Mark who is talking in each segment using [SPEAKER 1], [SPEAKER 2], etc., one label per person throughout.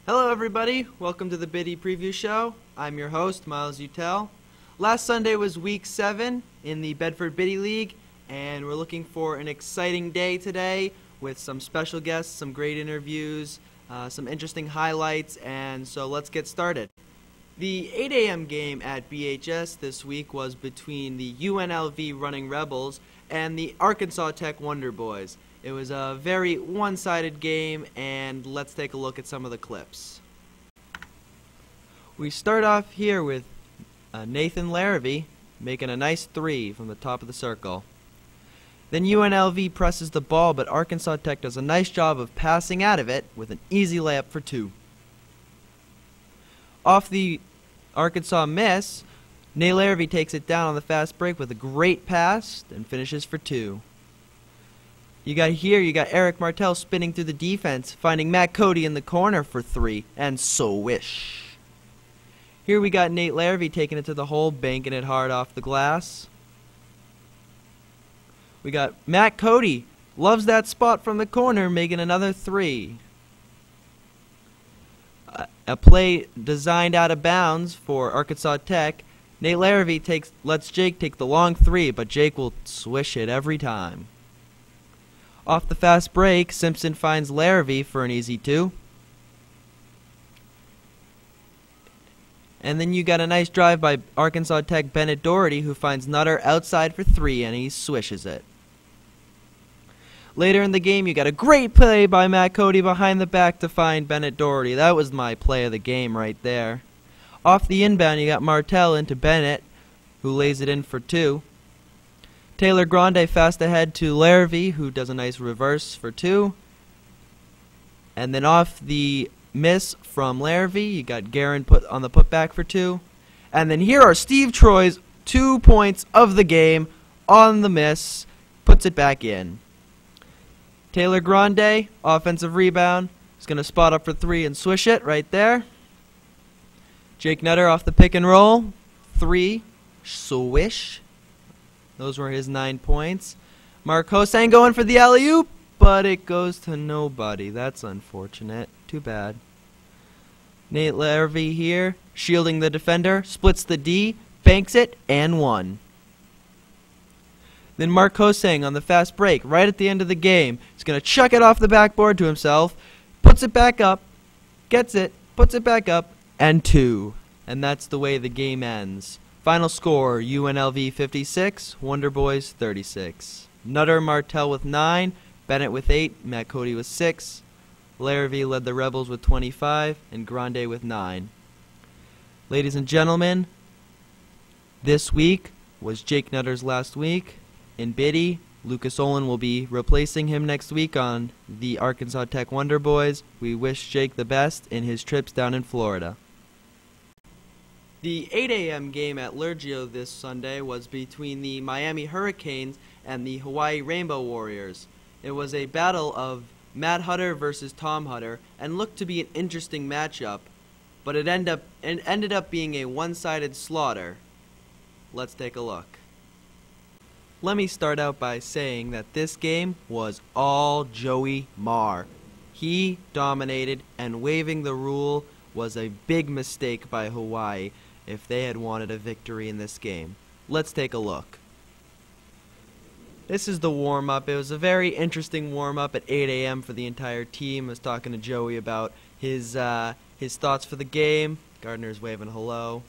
[SPEAKER 1] Hello everybody, welcome to the Biddy Preview Show. I'm your host, Miles Utel. Last Sunday was Week 7 in the Bedford Biddy League, and we're looking for an exciting day today with some special guests, some great interviews, some interesting highlights, and so let's get started. The 8 a.m. game at BHS this week was between the UNLV Running Rebels and the Arkansas Tech Wonder Boys. It was a very one-sided game, and let's take a look at some of the clips. We start off here with Nathan Larrabee making a nice three from the top of the circle. Then UNLV presses the ball, but Arkansas Tech does a nice job of passing out of it with an easy layup for two. Off the Arkansas miss, Nate Larrabee takes it down on the fast break with a great pass and finishes for two. You got Eric Martell spinning through the defense, finding Matt Cody in the corner for three, and so wish. Here we got Nate Larrabee taking it to the hole, banking it hard off the glass. We got Matt Cody, loves that spot from the corner, making another three. A play designed out of bounds for Arkansas Tech. Nate Larrabee lets Jake take the long three, but Jake will swish it every time. Off the fast break, Simpson finds Larrabee for an easy two. And then you got a nice drive by Arkansas Tech Bennett Doherty, who finds Nutter outside for three, and he swishes it. Later in the game, you got a great play by Matt Cody behind the back to find Bennett Doherty. That was my play of the game right there. Off the inbound, you got Martell into Bennett, who lays it in for two. Taylor Grande fast ahead to Larrabee, who does a nice reverse for two. And then off the miss from Larrabee, you got Guerin put on the putback for two. And then here are Steve Troy's 2 points of the game on the miss. Puts it back in. Taylor Grande, offensive rebound, is going to spot up for three and swish it right there. Jake Nutter off the pick and roll. Three. Swish. Those were his 9 points. Mark Hosang going for the alley-oop, but it goes to nobody. That's unfortunate. Too bad. Nate Larrabee here, shielding the defender, splits the D, banks it, and one. Then Mark Hosang on the fast break, right at the end of the game. He's going to chuck it off the backboard to himself, puts it back up, gets it, puts it back up, and two. And that's the way the game ends. Final score, UNLV 56, Wonder Boys 36. Nutter Martell with 9, Bennett with 8, Matt Cody with 6. Larrabee led the Rebels with 25, and Grande with 9. Ladies and gentlemen, this week was Jake Nutter's last week. In Biddy, Lucas Olin will be replacing him next week on the Arkansas Tech Wonder Boys. We wish Jake the best in his trips down in Florida. The 8 a.m. game at Lurgio this Sunday was between the Miami Hurricanes and the Hawaii Rainbow Warriors. It was a battle of Matt Hutter versus Tom Hutter and looked to be an interesting matchup, but it ended up being a one-sided slaughter. Let's take a look. Let me start out by saying that this game was all Joey Marr. He dominated, and waiving the rule was a big mistake by Hawaii if they had wanted a victory in this game. Let's take a look. This is the warm-up. It was a very interesting warm-up at 8 a.m. for the entire team. I was talking to Joey about his thoughts for the game. Gardner's waving hello.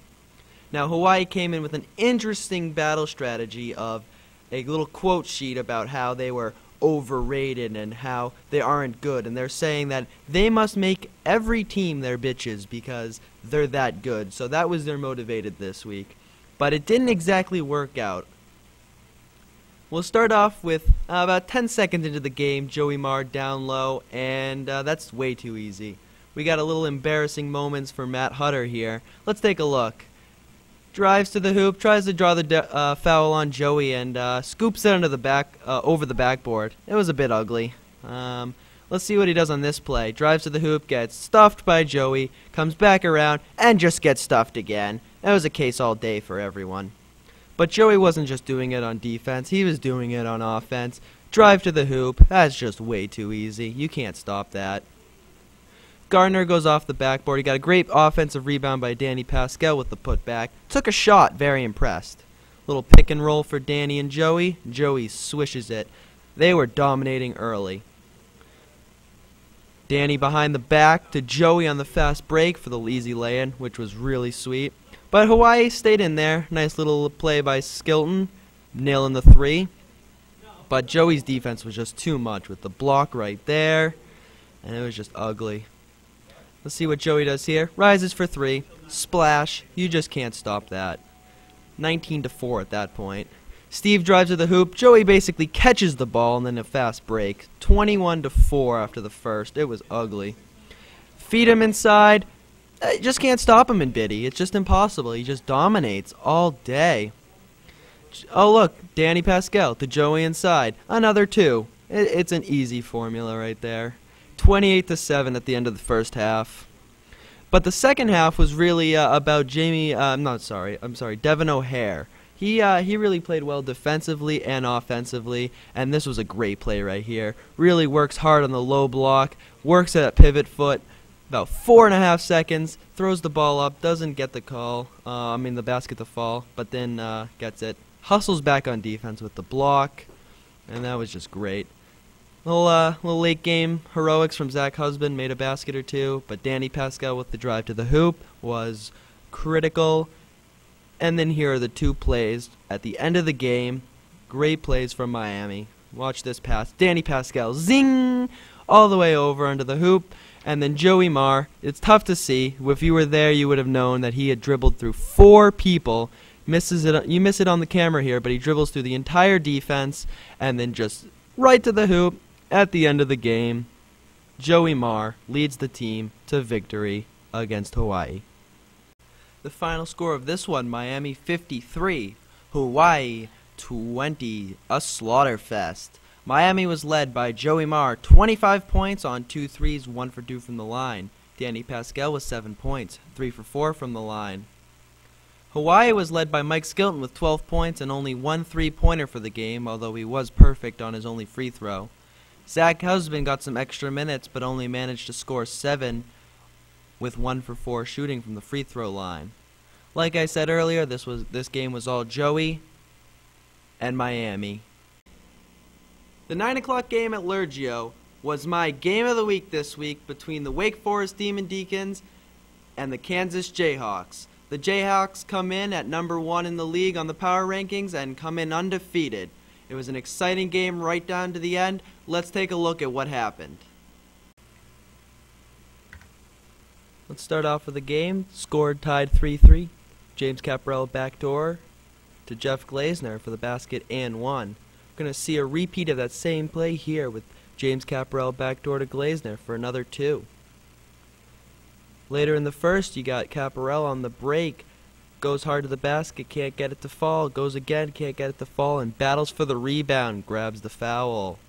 [SPEAKER 1] Now, Hawaii came in with an interesting battle strategy of a little quote sheet about how they were overrated and how they aren't good, and they're saying that they must make every team their bitches because they're that good. So that was their motivated this week, but it didn't exactly work out. We'll start off with about 10 seconds into the game, Joey Marr down low, and that's way too easy. We got a little embarrassing moments for Matt Hutter here. Let's take a look. Drives to the hoop, tries to draw the foul on Joey, and scoops it under the over the backboard. It was a bit ugly. Let's see what he does on this play. Drives to the hoop, gets stuffed by Joey, comes back around, and just gets stuffed again. That was a case all day for everyone. But Joey wasn't just doing it on defense, he was doing it on offense. Drive to the hoop, that's just way too easy. You can't stop that. Gardner goes off the backboard. He got a great offensive rebound by Danny Pascal with the putback. Took a shot, very impressed. Little pick and roll for Danny and Joey. Joey swishes it. They were dominating early. Danny behind the back to Joey on the fast break for the easy lay-in, which was really sweet. But Hawaii stayed in there. Nice little play by Skilton, nailing the three. But Joey's defense was just too much with the block right there, and it was just ugly. Let's see what Joey does here. Rises for three. Splash. You just can't stop that. 19-4 at that point. Steve drives to the hoop. Joey basically catches the ball and then a fast break. 21-4 after the first. It was ugly. Feed him inside. You just can't stop him in Biddy. It's just impossible. He just dominates all day. Oh, look. Danny Pascal to Joey inside. Another two. It's an easy formula right there. 28-7 at the end of the first half. But the second half was really about Devin O'Hare. He really played well defensively and offensively, and this was a great play right here. Really works hard on the low block, works at pivot foot, about 4.5 seconds, throws the ball up, doesn't get the call, the basket to fall, but then gets it. Hustles back on defense with the block, and that was just great. Little late game heroics from Zach Husband, made a basket or two, but Danny Pascal with the drive to the hoop was critical. And then here are the two plays at the end of the game. Great plays from Miami. Watch this pass. Danny Pascal, zing, all the way over under the hoop. And then Joey Marr, it's tough to see. If you were there, you would have known that he had dribbled through 4 people. Misses it. You miss it on the camera here, but he dribbles through the entire defense and then just right to the hoop. At the end of the game, Joey Marr leads the team to victory against Hawaii. The final score of this one, Miami 53, Hawaii 20, a slaughter fest. Miami was led by Joey Marr, 25 points on 2 threes, 1 for 2 from the line. Danny Pascal with 7 points, 3 for 4 from the line. Hawaii was led by Mike Skilton with 12 points and only 1 3-pointer for the game, although he was perfect on his only free throw. Zach Husband got some extra minutes, but only managed to score 7 with 1 for 4 shooting from the free throw line. Like I said earlier, this game was all Joey and Miami. The 9 o'clock game at Lurgio was my game of the week this week between the Wake Forest Demon Deacons and the Kansas Jayhawks. The Jayhawks come in at number 1 in the league on the power rankings and come in undefeated. It was an exciting game right down to the end. Let's take a look at what happened. Let's start off with the game. Scored tied 3-3. James Caparella backdoor to Jeff Glazner for the basket and one. We're going to see a repeat of that same play here with James Caparella backdoor to Glazner for another 2. Later in the first, you got Caparella on the break. Goes hard to the basket, can't get it to fall, goes again, can't get it to fall, and battles for the rebound, grabs the foul.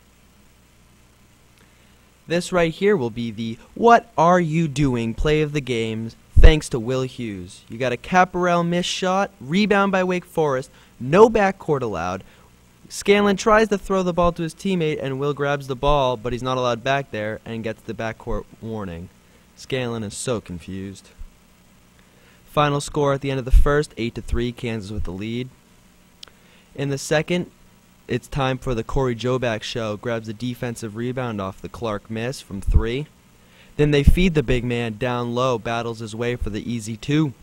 [SPEAKER 1] This right here will be the "What Are You Doing" play of the game, thanks to Will Hughes. You got a Caparella missed shot, rebound by Wake Forest, no backcourt allowed. Scanlon tries to throw the ball to his teammate, and Will grabs the ball, but he's not allowed back there, and gets the backcourt warning. Scanlon is so confused. Final score at the end of the first, 8-3, Kansas with the lead. In the second, it's time for the Corey Joback show. Grabs a defensive rebound off the Clark miss from 3. Then they feed the big man down low, battles his way for the easy 2.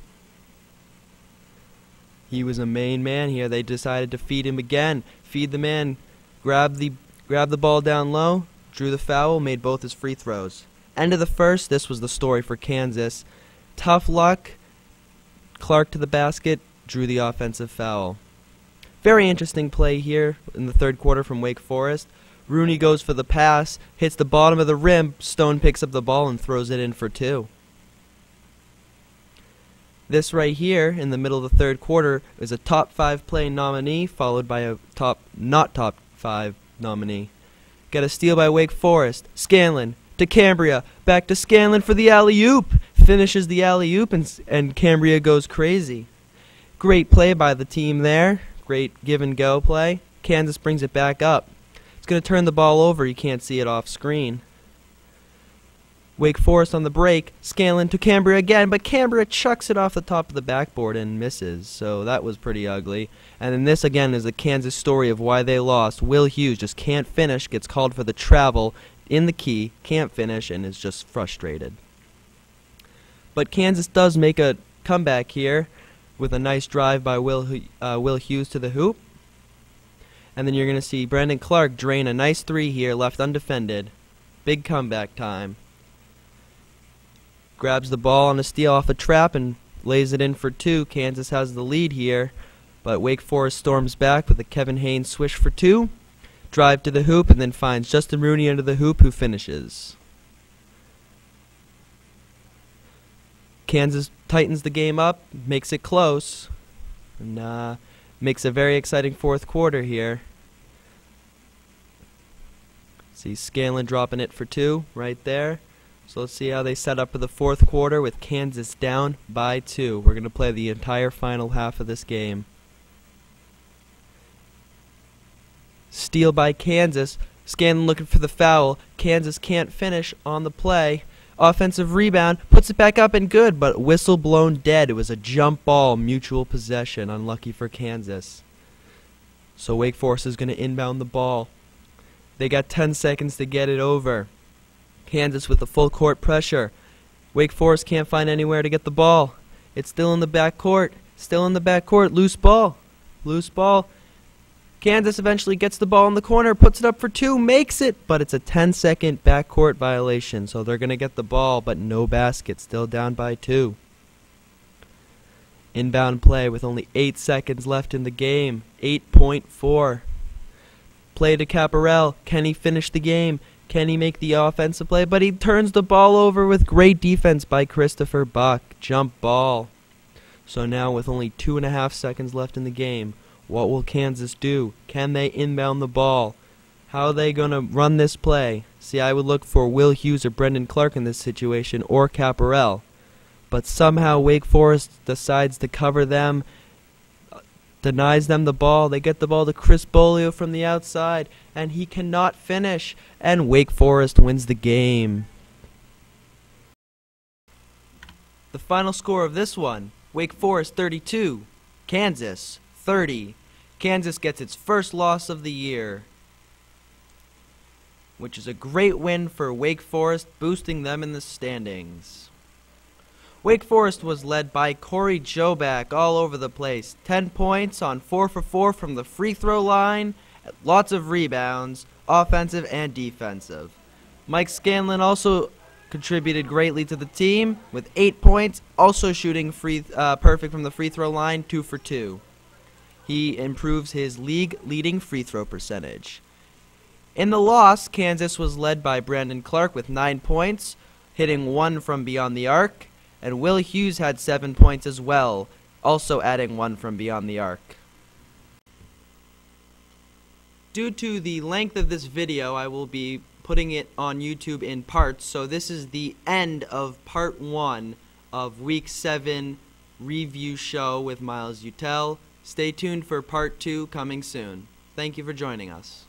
[SPEAKER 1] He was a main man here. They decided to feed him again. Feed the man, grab the ball down low, drew the foul, made both his free throws. End of the first, this was the story for Kansas. Tough luck. Clark to the basket, drew the offensive foul. Very interesting play here in the third quarter from Wake Forest. Rooney goes for the pass, hits the bottom of the rim, Stone picks up the ball and throws it in for 2. This right here in the middle of the third quarter is a top 5 play nominee followed by a not top 5 nominee. Got a steal by Wake Forest. Scanlon to Cambria, back to Scanlon for the alley-oop. Finishes the alley-oop and Cambria goes crazy. Great play by the team there. Great give-and-go play. Kansas brings it back up. It's going to turn the ball over. You can't see it off screen. Wake Forest on the break. Scanlon to Cambria again, but Cambria chucks it off the top of the backboard and misses. So that was pretty ugly. And then this again is the Kansas story of why they lost. Will Hughes just can't finish, gets called for the travel in the key, can't finish, and is just frustrated. But Kansas does make a comeback here with a nice drive by Will Hughes to the hoop. And then you're going to see Brandon Clark drain a nice three here, left undefended. Big comeback time. Grabs the ball on a steal off a trap and lays it in for two. Kansas has the lead here, but Wake Forest storms back with a Kevin Haynes swish for two. Drive to the hoop and then finds Justin Rooney under the hoop, who finishes. Kansas tightens the game up, makes it close, and makes a very exciting fourth quarter here. See Scanlon dropping it for two right there. So let's see how they set up for the fourth quarter with Kansas down by 2. We're going to play the entire final half of this game. Steal by Kansas. Scanlon looking for the foul. Kansas can't finish on the play. Offensive rebound. Puts it back up and good, but whistle blown dead. It was a jump ball, mutual possession. Unlucky for Kansas. So Wake Forest is going to inbound the ball. They got 10 seconds to get it over. Kansas with the full court pressure. Wake Forest can't find anywhere to get the ball. It's still in the back court. Still in the back court. Loose ball. Loose ball. Kansas eventually gets the ball in the corner, puts it up for two, makes it, but it's a 10-second backcourt violation, so they're going to get the ball, but no basket. Still down by 2. Inbound play with only 8 seconds left in the game. 8.4. Play to Caparel. Can he finish the game? Can he make the offensive play? But he turns the ball over with great defense by Christopher Buck. Jump ball. So now with only 2.5 seconds left in the game, what will Kansas do? Can they inbound the ball? How are they going to run this play? See, I would look for Will Hughes or Brendan Clark in this situation, or Caparel. But somehow Wake Forest decides to cover them, denies them the ball. They get the ball to Chris Bolio from the outside, and he cannot finish, and Wake Forest wins the game. The final score of this one, Wake Forest 32, Kansas 30. Kansas gets its first loss of the year, which is a great win for Wake Forest, boosting them in the standings. Wake Forest was led by Corey Joback all over the place. 10 points on 4 for 4 from the free throw line. Lots of rebounds, offensive and defensive. Mike Scanlon also contributed greatly to the team with 8 points, also shooting perfect from the free throw line, 2 for 2. He improves his league-leading free throw percentage. In the loss, Kansas was led by Brandon Clark with 9 points, hitting 1 from beyond the arc. And Will Hughes had 7 points as well, also adding 1 from beyond the arc. Due to the length of this video, I will be putting it on YouTube in parts, so this is the end of part 1 of Week 7 review show with Miles Utel. Stay tuned for part 2 coming soon. Thank you for joining us.